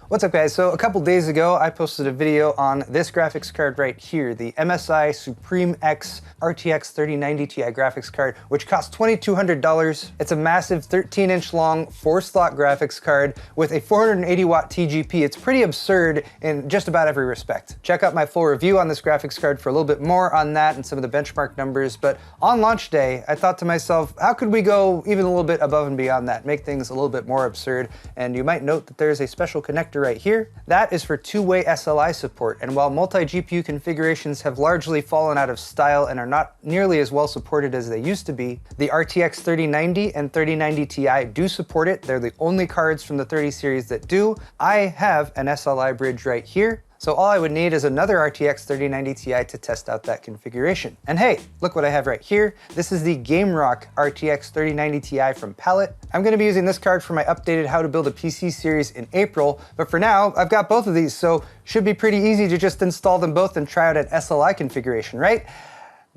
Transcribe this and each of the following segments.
What's up guys? So a couple days ago I posted a video on this graphics card right here, the MSI Suprim X RTX 3090 Ti graphics card, which costs $2,200. It's a massive 13-inch long 4-slot graphics card with a 480 watt TGP. It's pretty absurd in just about every respect. Check out my full review on this graphics card for a little bit more on that and some of the benchmark numbers. But on launch day, I thought to myself, how could we go even a little bit above and beyond that, make things a little bit more absurd? And you might note that there's a special connector right here. That is for two-way SLI support, and while multi-GPU configurations have largely fallen out of style and are not nearly as well supported as they used to be, the RTX 3090 and 3090 Ti do support it. They're the only cards from the 30 series that do. I have an SLI bridge right here. So all I would need is another RTX 3090 Ti to test out that configuration. And hey, look what I have right here. This is the GameRock RTX 3090 Ti from Palit. I'm gonna be using this card for my updated How to Build a PC series in April, but for now, I've got both of these, so should be pretty easy to just install them both and try out an SLI configuration, right?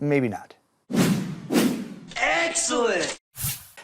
Maybe not. Excellent!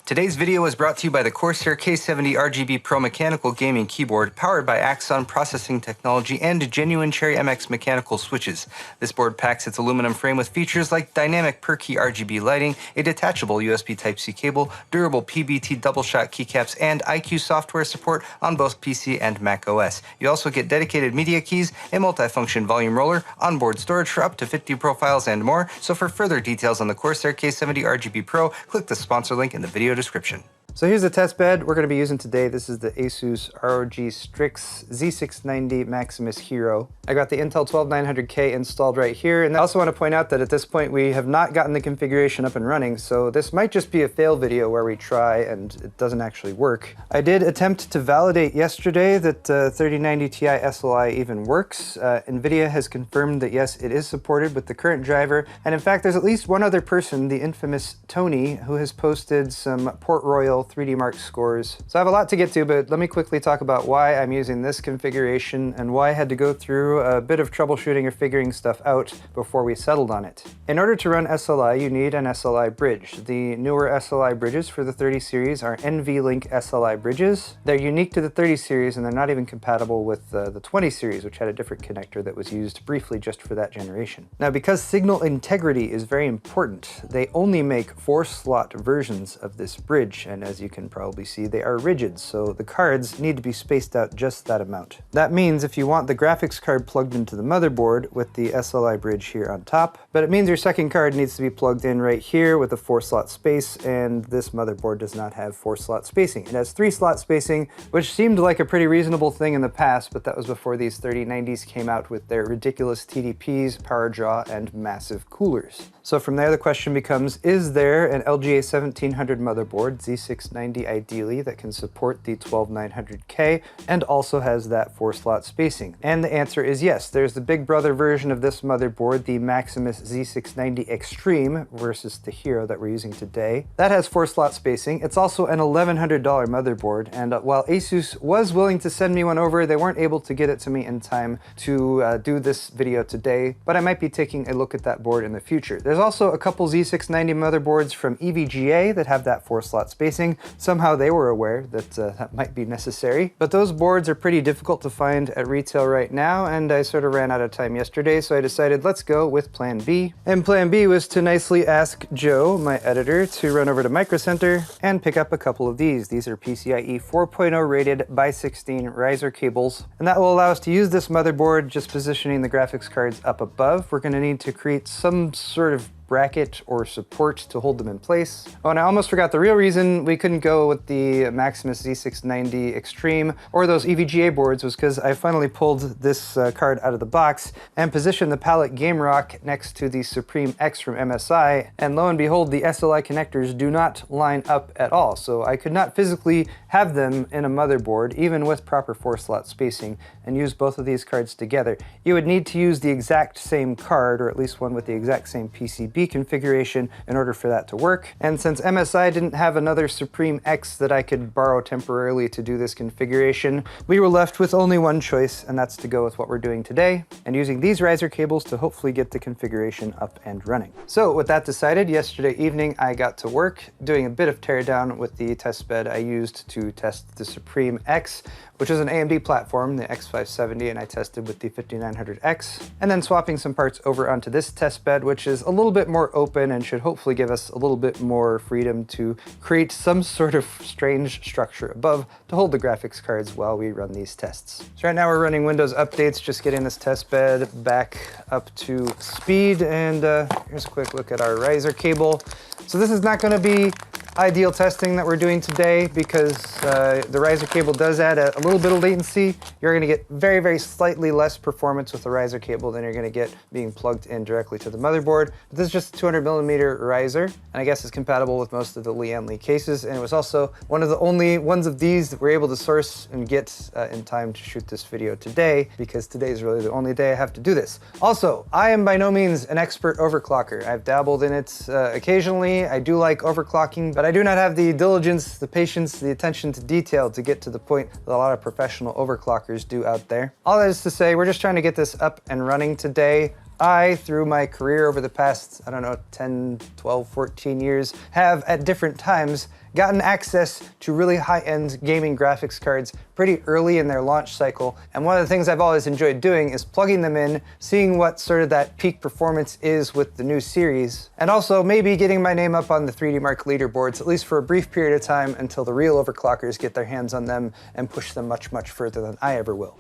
Today's video is brought to you by the Corsair K70 RGB Pro mechanical gaming keyboard powered by Axon processing technology and genuine Cherry MX mechanical switches. This board packs its aluminum frame with features like dynamic per key RGB lighting, a detachable USB Type-C cable, durable PBT double shot keycaps, and IQ software support on both PC and Mac OS. You also get dedicated media keys, a multifunction volume roller, onboard storage for up to 50 profiles, and more. So for further details on the Corsair K70 RGB Pro, click the sponsor link in the video description. So here's the test bed we're going to be using today. This is the Asus ROG Strix Z690 Maximus Hero. I got the Intel 12900K installed right here, and I also want to point out that at this point we have not gotten the configuration up and running, so this might just be a fail video where we try and it doesn't actually work. I did attempt to validate yesterday that 3090 Ti SLI even works. NVIDIA has confirmed that yes, it is supported with the current driver, and in fact there's at least one other person, the infamous Tony, who has posted some Port Royal 3D Mark scores. So I have a lot to get to, but let me quickly talk about why I'm using this configuration and why I had to go through a bit of troubleshooting or figuring stuff out before we settled on it. In order to run SLI, you need an SLI bridge. The newer SLI bridges for the 30 series are NVLink SLI bridges. They're unique to the 30 series and they're not even compatible with the 20 series, which had a different connector that was used briefly just for that generation. Now, because signal integrity is very important, they only make 4-slot versions of this bridge, and as you can probably see, they are rigid, so the cards need to be spaced out just that amount. That means if you want the graphics card plugged into the motherboard with the SLI bridge here on top, but it means your second card needs to be plugged in right here with a 4-slot space, and this motherboard does not have 4-slot spacing. It has 3-slot spacing, which seemed like a pretty reasonable thing in the past, but that was before these 3090s came out with their ridiculous TDPs, power draw, and massive coolers. So from there the question becomes, is there an LGA 1700 motherboard, Z690 ideally, that can support the 12900K and also has that 4-slot spacing? And the answer is yes. There's the big brother version of this motherboard, the Maximus Z690 Extreme versus the Hero that we're using today. That has 4-slot spacing. It's also an $1,100 motherboard, and while Asus was willing to send me one over, they weren't able to get it to me in time to do this video today, but I might be taking a look at that board in the future. There's also a couple Z690 motherboards from EVGA that have that 4-slot spacing. Somehow they were aware that that might be necessary, but those boards are pretty difficult to find at retail right now, and I sort of ran out of time yesterday, so I decided let's go with plan B. And plan B was to nicely ask Joe, my editor, to run over to Micro Center and pick up a couple of these. These are PCIe 4.0 rated by 16 riser cables, and that will allow us to use this motherboard just positioning the graphics cards up above. We're going to need to create some sort of bracket or support to hold them in place. Oh, and I almost forgot the real reason we couldn't go with the Maximus Z690 Extreme or those EVGA boards was because I finally pulled this card out of the box and positioned the Palit GameRock next to the Suprim X from MSI, and lo and behold, the SLI connectors do not line up at all, so I could not physically have them in a motherboard, even with proper 4-slot spacing, and use both of these cards together. You would need to use the exact same card, or at least one with the exact same PCB, RGB configuration in order for that to work. And since MSI didn't have another Suprim X that I could borrow temporarily to do this configuration, we were left with only one choice, and that's to go with what we're doing today, and using these riser cables to hopefully get the configuration up and running. So with that decided, yesterday evening I got to work doing a bit of teardown with the test bed I used to test the Suprim X, which is an AMD platform, the X570, and I tested with the 5900X, and then swapping some parts over onto this test bed, which is a little bit more open and should hopefully give us a little bit more freedom to create some sort of strange structure above to hold the graphics cards while we run these tests. So right now we're running Windows updates, just getting this test bed back up to speed, and here's a quick look at our riser cable. So this is not going to be ideal testing that we're doing today because the riser cable does add a little bit of latency. You're going to get very, very slightly less performance with the riser cable than you're going to get being plugged in directly to the motherboard. But this is just a 200mm riser, and I guess it's compatible with most of the Lian cases, and it was also one of the only ones of these that we're able to source and get in time to shoot this video today, because today is really the only day I have to do this. Also, I am by no means an expert overclocker. I've dabbled in it occasionally. I do like overclocking, but I do not have the diligence, the patience, the attention to detail to get to the point that a lot of professional overclockers do out there. All that is to say, we're just trying to get this up and running today. I, through my career over the past, I don't know, 10, 12, 14 years, have at different times gotten access to really high-end gaming graphics cards pretty early in their launch cycle. And one of the things I've always enjoyed doing is plugging them in, seeing what sort of that peak performance is with the new series, and also maybe getting my name up on the 3D Mark leaderboards, at least for a brief period of time until the real overclockers get their hands on them and push them much, much further than I ever will.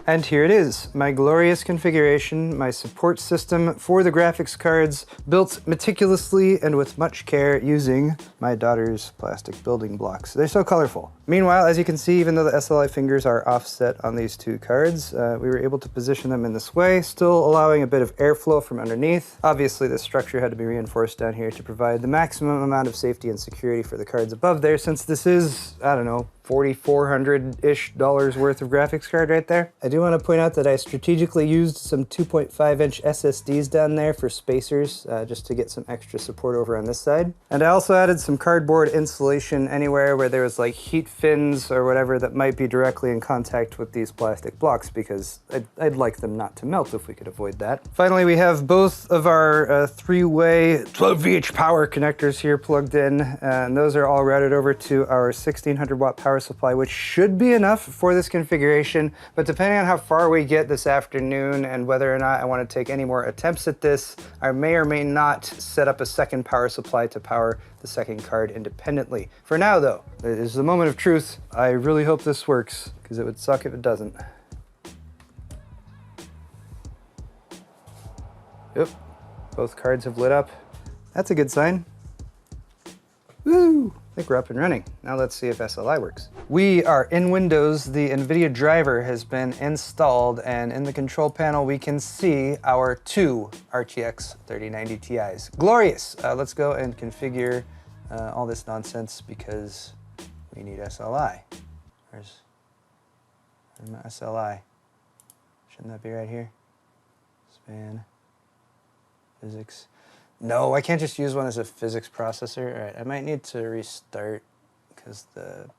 And here it is, my glorious configuration, my support system for the graphics cards, built meticulously and with much care using my daughter's plastic building blocks. They're so colorful. Meanwhile, as you can see, even though the SLI fingers are offset on these two cards, we were able to position them in this way, still allowing a bit of airflow from underneath. Obviously, the structure had to be reinforced down here to provide the maximum amount of safety and security for the cards above there, since this is, I don't know, $4,400-ish worth of graphics card right there. I do want to point out that I strategically used some 2.5-inch SSDs down there for spacers, just to get some extra support over on this side. And I also added some cardboard insulation anywhere where there was like heat fins or whatever that might be directly in contact with these plastic blocks, because I'd like them not to melt if we could avoid that. Finally, we have both of our three-way 12V power connectors here plugged in, and those are all routed over to our 1600-watt power supply, which should be enough for this configuration, but depending on how far we get this afternoon and whether or not I want to take any more attempts at this, I may or may not set up a second power supply to power the second card independently. For now though, it is the moment of truth. I really hope this works, because it would suck if it doesn't. Yep, both cards have lit up. That's a good sign. Woo! I think we're up and running. Now let's see if SLI works. We are in Windows. The NVIDIA driver has been installed, and in the control panel we can see our two RTX 3090 Ti's. Glorious! Let's go and configure all this nonsense, because we need SLI. Where's my SLI? Shouldn't that be right here? Span, physics. No, I can't just use one as a physics processor. All right, I might need to restart because the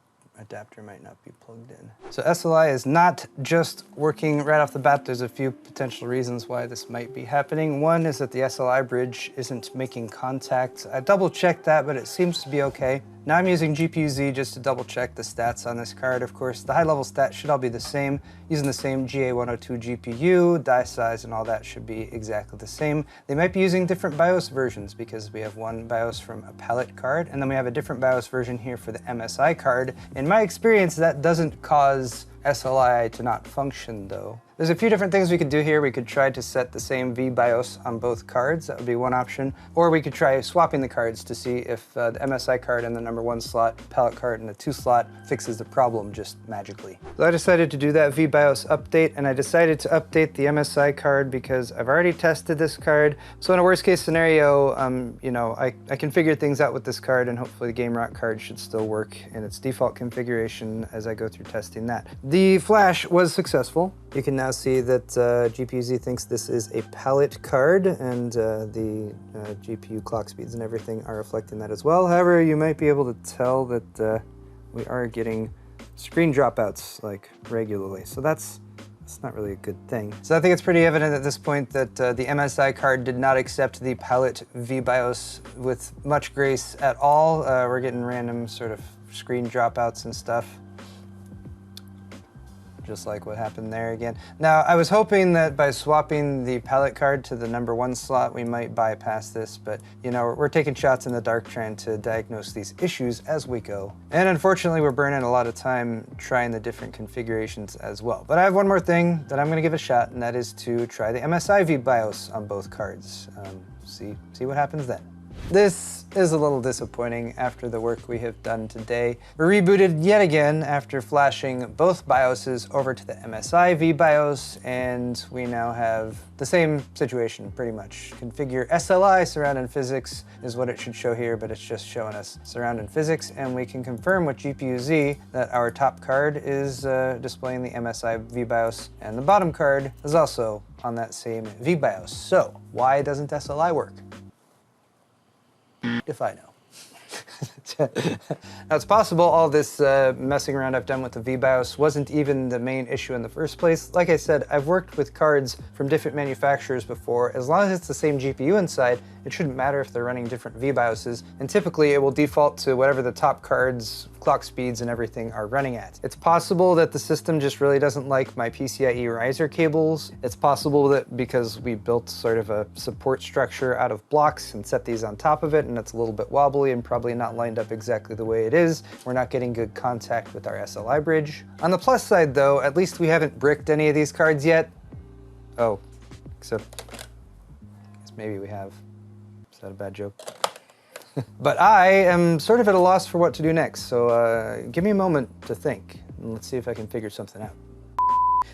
adapter might not be plugged in. So SLI is not just working right off the bat. There's a few potential reasons why this might be happening. One is that the SLI bridge isn't making contact. I double checked that, but it seems to be okay. Now I'm using GPU-Z just to double check the stats on this card. Of course, the high level stats should all be the same, using the same GA102 GPU, die size and all that should be exactly the same. They might be using different BIOS versions, because we have one BIOS from a Palit card, and then we have a different BIOS version here for the MSI card. In my experience, that doesn't cause SLI to not function though. There's a few different things we could do here. We could try to set the same vBIOS on both cards. That would be one option. Or we could try swapping the cards to see if the MSI card in the #1 slot, Palit card in the 2 slot fixes the problem just magically. So I decided to do that vBIOS update, and I decided to update the MSI card because I've already tested this card. So in a worst case scenario, you know, I can figure things out with this card, and hopefully the GameRock card should still work in its default configuration as I go through testing that. The flash was successful. You can now see that GPU-Z thinks this is a Palit card, and the GPU clock speeds and everything are reflecting that as well. However, you might be able to tell that we are getting screen dropouts like regularly, so that's not really a good thing. So I think it's pretty evident at this point that the MSI card did not accept the Palit vBIOS with much grace at all. We're getting random sort of screen dropouts and stuff, just like what happened there again. Now, I was hoping that by swapping the Palit card to the #1 slot, we might bypass this, but you know, we're taking shots in the dark trying to diagnose these issues as we go. And unfortunately, we're burning a lot of time trying the different configurations as well. But I have one more thing that I'm gonna give a shot, and that is to try the MSI vBIOS on both cards. See what happens then. This is a little disappointing after the work we have done today. We're rebooted yet again after flashing both BIOSes over to the MSI vBIOS, and we now have the same situation pretty much. Configure SLI surround and physics is what it should show here, but it's just showing us surround and physics, and we can confirm with GPU-Z that our top card is displaying the MSI vBIOS, and the bottom card is also on that same vBIOS. So why doesn't SLI work? If I know. Now, it's possible all this messing around I've done with the vBIOS wasn't even the main issue in the first place. Like I said, I've worked with cards from different manufacturers before. As long as it's the same GPU inside, it shouldn't matter if they're running different vBIOSes, and typically it will default to whatever the top card's clock speeds and everything are running at. It's possible that the system just really doesn't like my PCIe riser cables. It's possible that because we built sort of a support structure out of blocks and set these on top of it, and it's a little bit wobbly and probably not lined up exactly the way it is, we're not getting good contact with our SLI bridge. On the plus side though, at least we haven't bricked any of these cards yet. Oh, except maybe we have. Is that a bad joke? But I am sort of at a loss for what to do next, so give me a moment to think, and let's see if I can figure something out.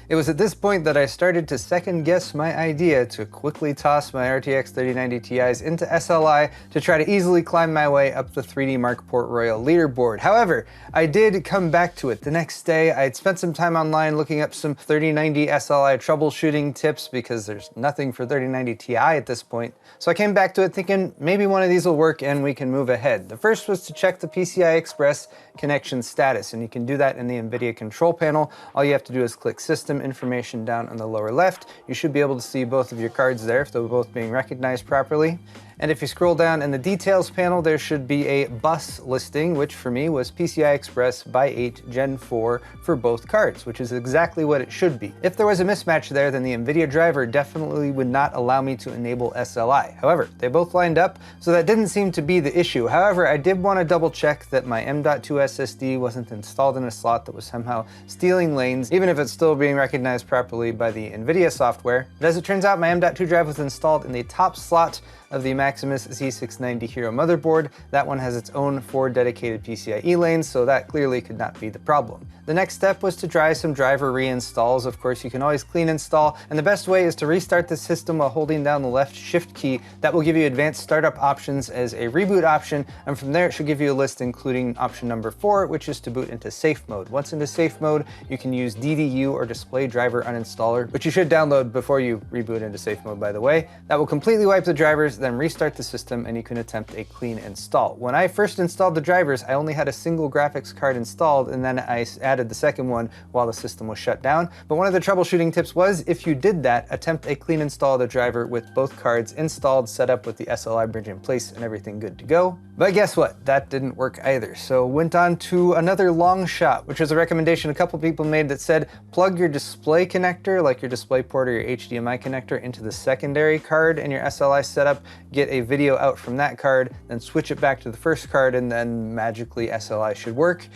It was at this point that I started to second guess my idea to quickly toss my RTX 3090 Ti's into SLI to try to easily climb my way up the 3D Mark Port Royal leaderboard. However, I did come back to it. The next day, I had spent some time online looking up some 3090 SLI troubleshooting tips because there's nothing for 3090 Ti at this point. So I came back to it thinking maybe one of these will work and we can move ahead. The first was to check the PCI Express connection status, and you can do that in the NVIDIA control panel. All you have to do is click System Information down on the lower left. You should be able to see both of your cards there if they're both being recognized properly. And if you scroll down in the details panel, there should be a bus listing, which for me was PCI Express by 8 Gen 4 for both cards, which is exactly what it should be. If there was a mismatch there, then the NVIDIA driver definitely would not allow me to enable SLI. However, they both lined up, so that didn't seem to be the issue. However, I did want to double check that my M.2 SSD wasn't installed in a slot that was somehow stealing lanes, even if it's still being recognized properly by the NVIDIA software. But as it turns out, my M.2 drive was installed in the top slot of the Maximus Z690 Hero motherboard. That one has its own 4 dedicated PCIe lanes, so that clearly could not be the problem. The next step was to try some driver reinstalls. Of course, you can always clean install, and the best way is to restart the system while holding down the left shift key. That will give you advanced startup options as a reboot option, and from there it should give you a list including option number 4, which is to boot into safe mode. Once into safe mode, you can use DDU or display driver uninstaller, which you should download before you reboot into safe mode, by the way. That will completely wipe the drivers, then restart the system, and you can attempt a clean install. When I first installed the drivers, I only had a single graphics card installed, and then I added the second one while the system was shut down. But one of the troubleshooting tips was, if you did that, attempt a clean install of the driver with both cards installed, set up with the SLI bridge in place, and everything good to go. But guess what? That didn't work either. So went on to another long shot, which was a recommendation a couple people made that said, plug your display connector, like your DisplayPort or your HDMI connector, into the secondary card in your SLI setup, get a video out from that card, then switch it back to the first card, and then magically SLI should work.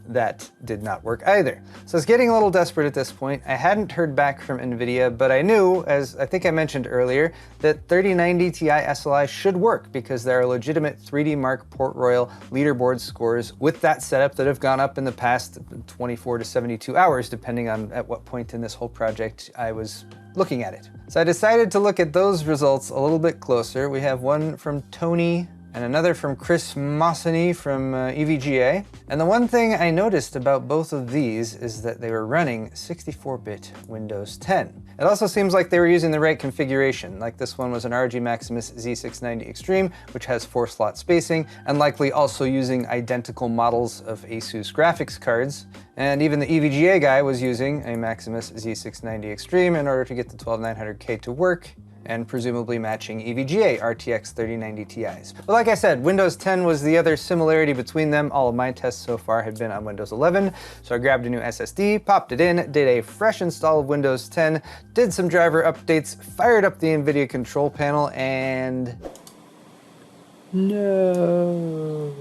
that did not work either. So I was getting a little desperate at this point. I hadn't heard back from NVIDIA, but I knew, as I think I mentioned earlier, that 3090 Ti SLI should work because there are legitimate 3D Mark Port Royal leaderboard scores with that setup that have gone up in the past 24 to 72 hours, depending on at what point in this whole project I was looking at it. So I decided to look at those results a little bit closer. We have one from Tony and another from Chris Mossany from EVGA. And the one thing I noticed about both of these is that they were running 64-bit Windows 10. It also seems like they were using the right configuration, like this one was an ROG Maximus Z690 Extreme, which has 4-slot spacing, and likely also using identical models of ASUS graphics cards. And even the EVGA guy was using a Maximus Z690 Extreme in order to get the 12900K to work, and presumably matching EVGA RTX 3090 Ti's. But like I said, Windows 10 was the other similarity between them. All of my tests so far had been on Windows 11, so I grabbed a new SSD, popped it in, did a fresh install of Windows 10, did some driver updates, fired up the NVIDIA control panel, and no.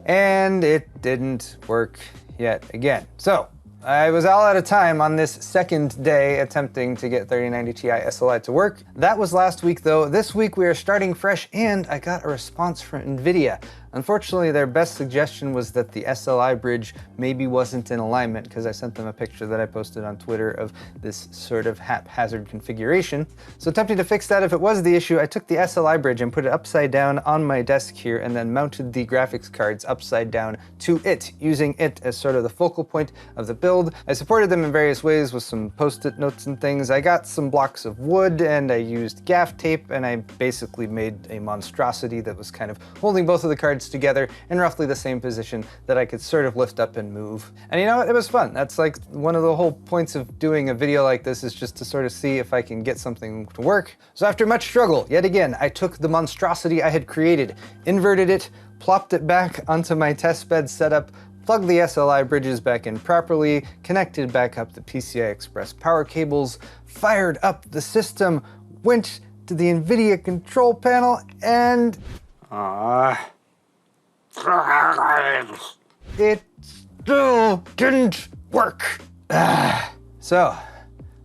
And it didn't work yet again. So I was all out of time on this second day attempting to get 3090 Ti SLI to work. That was last week though. This week we are starting fresh and I got a response from NVIDIA. Unfortunately, their best suggestion was that the SLI bridge maybe wasn't in alignment because I sent them a picture that I posted on Twitter of this sort of haphazard configuration. So attempting to fix that if it was the issue, I took the SLI bridge and put it upside down on my desk here and then mounted the graphics cards upside down to it, using it as sort of the focal point of the build. I supported them in various ways with some post-it notes and things. I got some blocks of wood and I used gaff tape and I basically made a monstrosity that was kind of holding both of the cards together in roughly the same position that I could sort of lift up and move. And you know what? It was fun. That's like one of the whole points of doing a video like this, is just to sort of see if I can get something to work. So after much struggle, yet again, I took the monstrosity I had created, inverted it, plopped it back onto my test bed setup, plugged the SLI bridges back in properly, connected back up the PCI Express power cables, fired up the system, went to the NVIDIA control panel, and it still didn't work. So,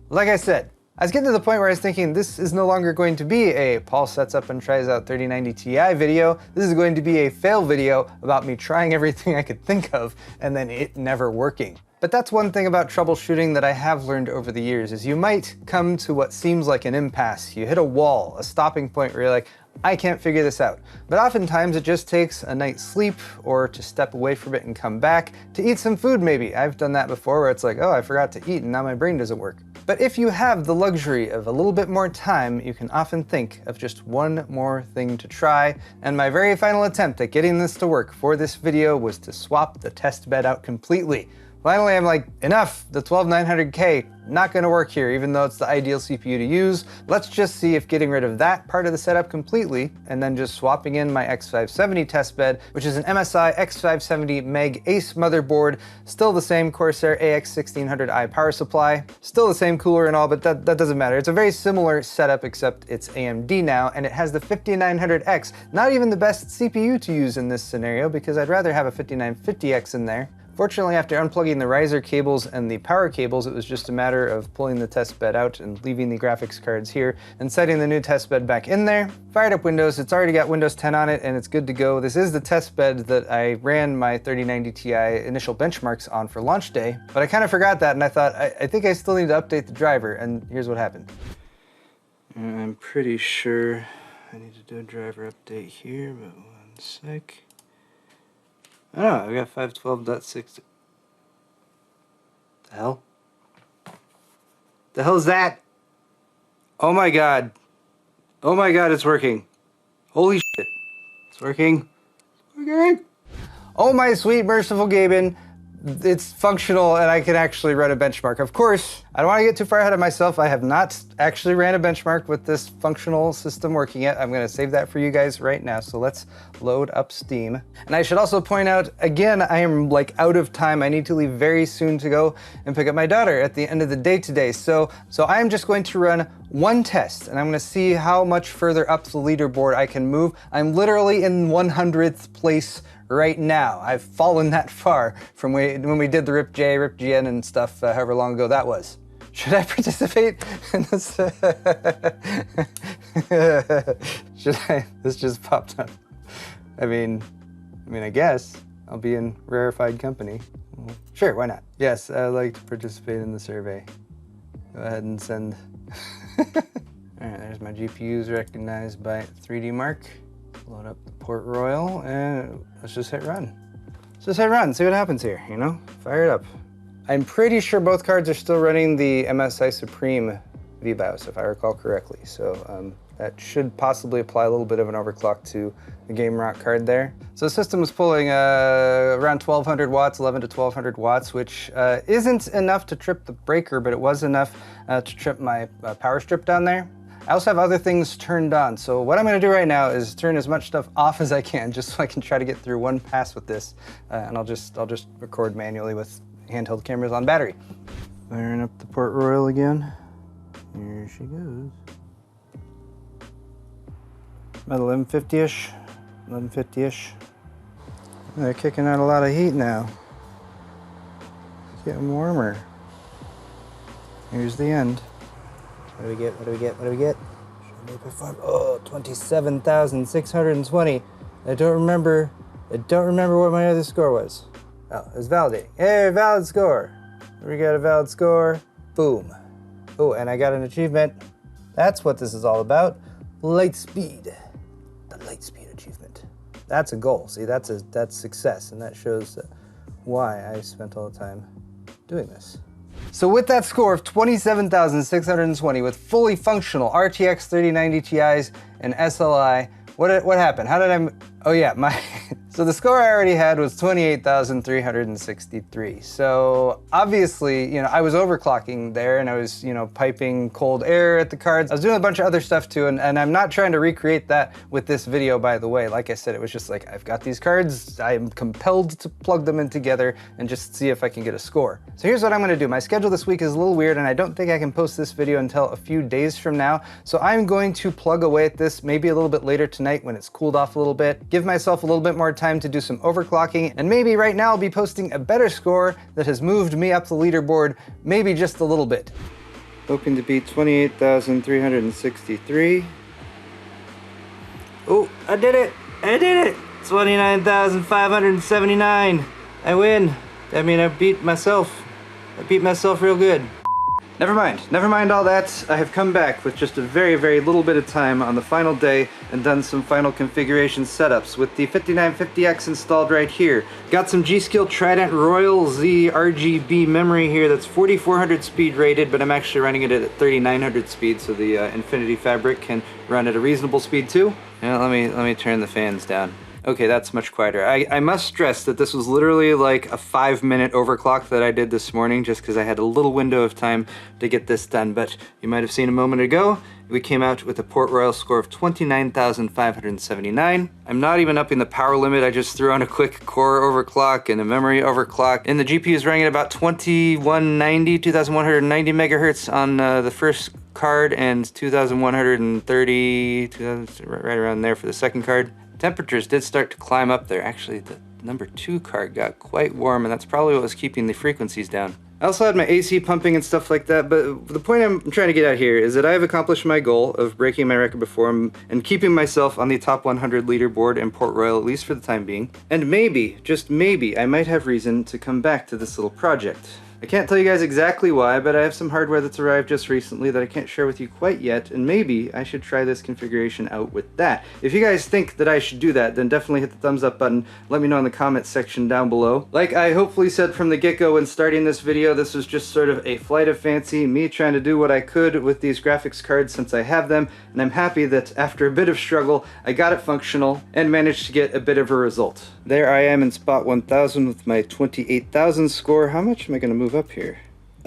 like I said, I was getting to the point where I was thinking this is no longer going to be a Paul sets up and tries out 3090 Ti video. This is going to be a fail video about me trying everything I could think of and then it never working. But that's one thing about troubleshooting that I have learned over the years, is you might come to what seems like an impasse. You hit a wall, a stopping point where you're like, I can't figure this out. But oftentimes it just takes a night's sleep or to step away from it and come back, to eat some food maybe. I've done that before where it's like, oh, I forgot to eat and now my brain doesn't work. But if you have the luxury of a little bit more time, you can often think of just one more thing to try. And my very final attempt at getting this to work for this video was to swap the test bed out completely. Finally, I'm like, enough, the 12900K, not gonna work here, even though it's the ideal CPU to use. Let's just see if getting rid of that part of the setup completely, and then just swapping in my X570 test bed, which is an MSI X570 Meg Ace motherboard, still the same Corsair AX1600i power supply, still the same cooler and all, but that doesn't matter. It's a very similar setup, except it's AMD now, and it has the 5900X, not even the best CPU to use in this scenario, because I'd rather have a 5950X in there. Fortunately, after unplugging the riser cables and the power cables, it was just a matter of pulling the test bed out and leaving the graphics cards here and setting the new test bed back in there. Fired up Windows, it's already got Windows 10 on it and it's good to go. This is the test bed that I ran my 3090 Ti initial benchmarks on for launch day, but I kind of forgot that and I thought, I think I still need to update the driver, and here's what happened. I'm pretty sure I need to do a driver update here, but one sec. Oh, I got 512.6. The hell? The hell is that? Oh my god. Oh my god, it's working. Holy shit. It's working. It's working. Oh my sweet merciful Gaben. It's functional and I can actually run a benchmark. Of course, I don't want to get too far ahead of myself. I have not actually ran a benchmark with this functional system working yet. I'm gonna save that for you guys right now. So let's load up Steam. And I should also point out, again, I am like out of time. I need to leave very soon to go and pick up my daughter at the end of the day today. So I'm just going to run one test and I'm gonna see how much further up the leaderboard I can move. I'm literally in 100th place right now. I've fallen that far from when we did the Rip GN and stuff, however long ago that was. Should I participate in this? Should I? This just popped up. I mean, I guess I'll be in rarefied company. Sure, why not? Yes, I'd like to participate in the survey. Go ahead and send. All right, there's my GPUs recognized by 3D Mark. Load up the Port Royal and let's just hit run. Let's just hit run, see what happens here, you know? Fire it up. I'm pretty sure both cards are still running the MSI Suprim vbios, if I recall correctly. So that should possibly apply a little bit of an overclock to the GameRock card there. So the system was pulling around 1200 watts, 11 to 1200 watts, which isn't enough to trip the breaker, but it was enough to trip my power strip down there. I also have other things turned on. So what I'm gonna do right now is turn as much stuff off as I can, just so I can try to get through one pass with this. And I'll just record manually with handheld cameras on battery. Firing up the Port Royal again. Here she goes. About 1150-ish, 1150-ish. They're kicking out a lot of heat now. It's getting warmer. Here's the end. What do we get? What do we get? What do we get? Oh, 27,620. I don't remember what my other score was. Oh, it's validating. Hey, valid score. We got a valid score. Boom. Oh, and I got an achievement. That's what this is all about. Light speed. The light speed achievement. That's a goal. See, that's success, and that shows why I spent all the time doing this. So with that score of 27,620 with fully functional RTX 3090 Ti's and SLI, what happened? How did oh yeah, so the score I already had was 28,363. So obviously, you know, I was overclocking there and I was, you know, piping cold air at the cards. I was doing a bunch of other stuff too, and I'm not trying to recreate that with this video, by the way. Like I said, it was just like, I've got these cards, I am compelled to plug them in together and just see if I can get a score. So here's what I'm gonna do. My schedule this week is a little weird and I don't think I can post this video until a few days from now. So I'm going to plug away at this maybe a little bit later tonight when it's cooled off a little bit, give myself a little bit more time to do some overclocking, and maybe right now I'll be posting a better score that has moved me up the leaderboard, maybe just a little bit. Hoping to beat 28,363. Oh, I did it! I did it! 29,579. I win. I mean, I beat myself. I beat myself real good. Never mind all that. I have come back with just a very, very little bit of time on the final day and done some final configuration setups with the 5950X installed right here. Got some G.Skill Trident Royal Z RGB memory here that's 4400 speed rated, but I'm actually running it at 3900 speed, so the Infinity Fabric can run at a reasonable speed too. And let me turn the fans down. Okay, that's much quieter. I must stress that this was literally like a 5-minute overclock that I did this morning just because I had a little window of time to get this done. But you might have seen a moment ago, we came out with a Port Royal score of 29,579. I'm not even upping the power limit. I just threw on a quick core overclock and a memory overclock. And the GPU is running at about 2190 megahertz on the first card and 2130, right around there for the second card. Temperatures did start to climb up there. Actually, the number 2 card got quite warm, and that's probably what was keeping the frequencies down. I also had my AC pumping and stuff like that, but the point I'm trying to get at here is that I have accomplished my goal of breaking my record before and keeping myself on the top 100 leaderboard in Port Royal, at least for the time being. And maybe, just maybe, I might have reason to come back to this little project. I can't tell you guys exactly why, but I have some hardware that's arrived just recently that I can't share with you quite yet, and maybe I should try this configuration out with that. If you guys think that I should do that, then definitely hit the thumbs up button. Let me know in the comments section down below. Like I hopefully said from the get-go when starting this video, this was just sort of a flight of fancy, me trying to do what I could with these graphics cards since I have them, and I'm happy that after a bit of struggle, I got it functional and managed to get a bit of a result. There I am in spot 1000 with my 28,000 score. How much am I going to move up here?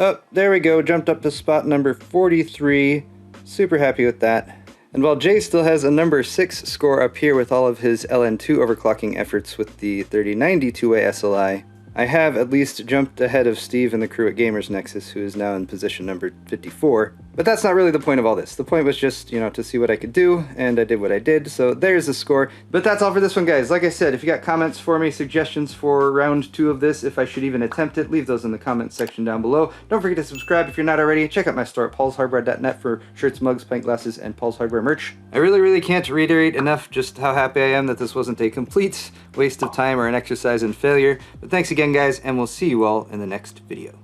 Oh, there we go, jumped up to spot number 43. Super happy with that. And while Jay still has a number 6 score up here with all of his LN2 overclocking efforts with the 3090 two-way SLI, I have at least jumped ahead of Steve and the crew at Gamers Nexus, who is now in position number 54. But that's not really the point of all this. The point was just, you know, to see what I could do, and I did what I did, so there's the score. But that's all for this one, guys. Like I said, if you got comments for me, suggestions for round 2 of this, if I should even attempt it, leave those in the comments section down below. Don't forget to subscribe if you're not already. Check out my store at paulshardware.net for shirts, mugs, pint glasses, and Paul's Hardware merch. I really can't reiterate enough just how happy I am that this wasn't a complete waste of time or an exercise in failure. But thanks again, guys, and we'll see you all in the next video.